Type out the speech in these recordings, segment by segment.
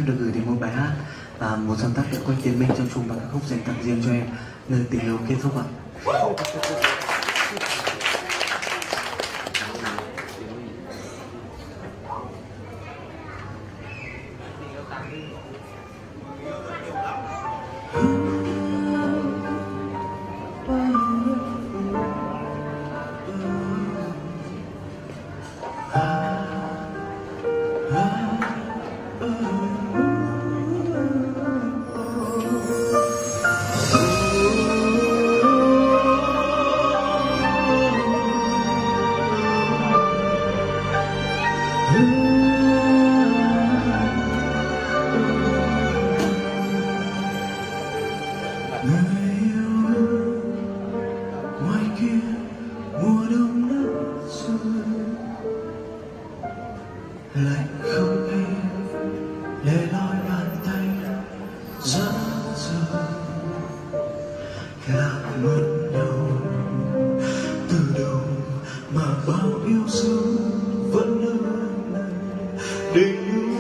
phép được gửi đến một bài hát và một sáng tác của Quách Tiến Minh trong chung và ca khúc dành tặng riêng cho em, nơi tình yêu kết thúc ạ. Lạnh không em để lối bàn tay dẫn dừng lạc mất đầu từ đầu mà bao yêu dấu vẫn ở này để nhung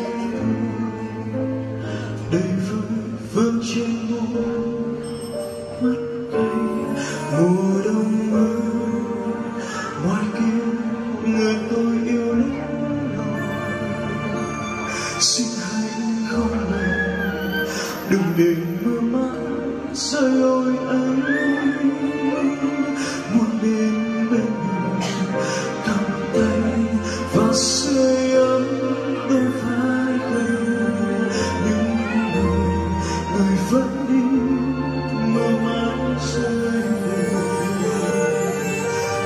đầy vơi vương trên môi mắt cay mùa đông mưa ngoài kia người tôi yêu lắm. Xin hãy không lời đừng để mưa mãi rơi lối ấy, muốn đến bên người cầm tay và sưởi ấm đôi vai gầy, nhưng người vẫn đi mưa mãi rơi về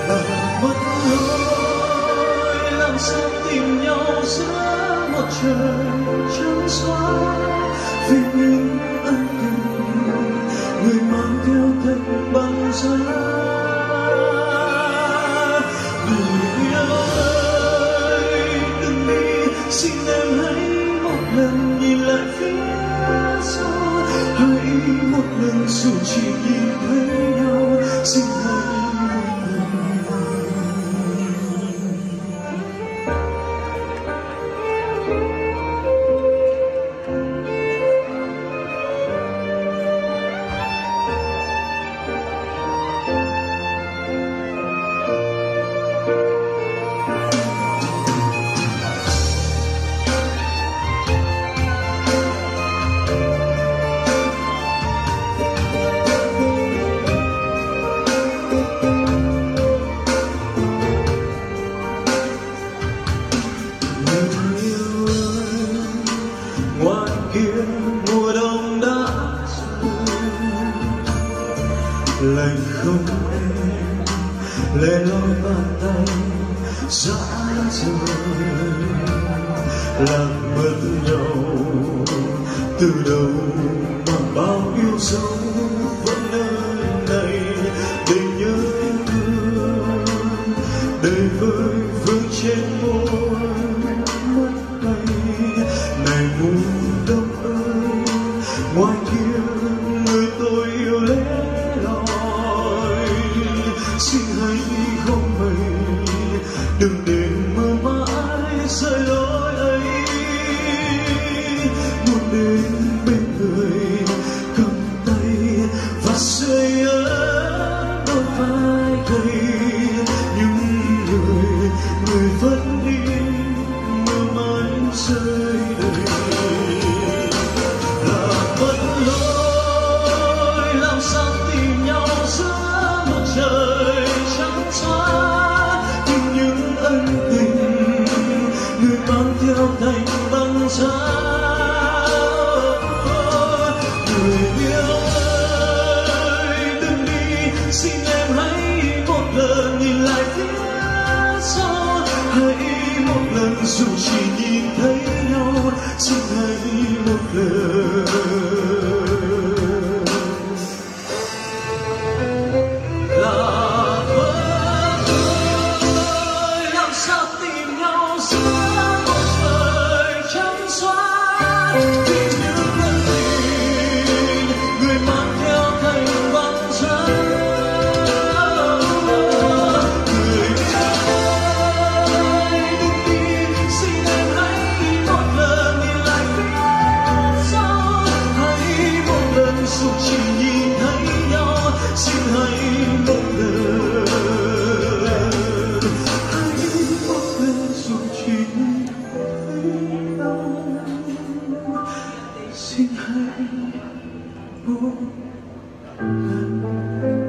là mất lối. Làm sao tìm nhau giữa một trời trắng xóa vì những ân tình người mang theo thành băng giá. Người yêu ơi đừng đi, xin em hãy một lần nhìn lại phía sau, hãy một lần dù chỉ nhìn thấy nhau, xin hãy một lần. Ngoài kia mùa đông đã rơi, lạnh không em lẻ loi bàn tay giã rời, làm mất nhau từ đầu mà bao yêu dấu vẫn nơi này để nhớ thương đầy vơi vương trên môi mắt cay. Này mùa đông ơi ngoài kia người tôi yêu lẻ loi, xin hãy không mây đừng để mưa mãi rơi lối ấy, muốn đến bên người cầm tay và sưởi ấm đôi vai gầy, nhưng người vẫn đi mưa mãi rơi đầy là mất lối. Làm sao tìm nhau giữa một trời trắng xóa vì những ân tình người mang theo thành băng giá. Người yêu ơi đừng đi, xin em hãy một lần nhìn lại phía sau, hãy một lần dù chỉ nhìn thấy nhau, xin hãy một lần. Là mất lối, làm sao tìm nhau giữa một trời trắng xóa vì những ân tình người mang theo thành băng giá. Người yêu ơi đừng đi, xin em hãy một lần nhìn lại phía một lần.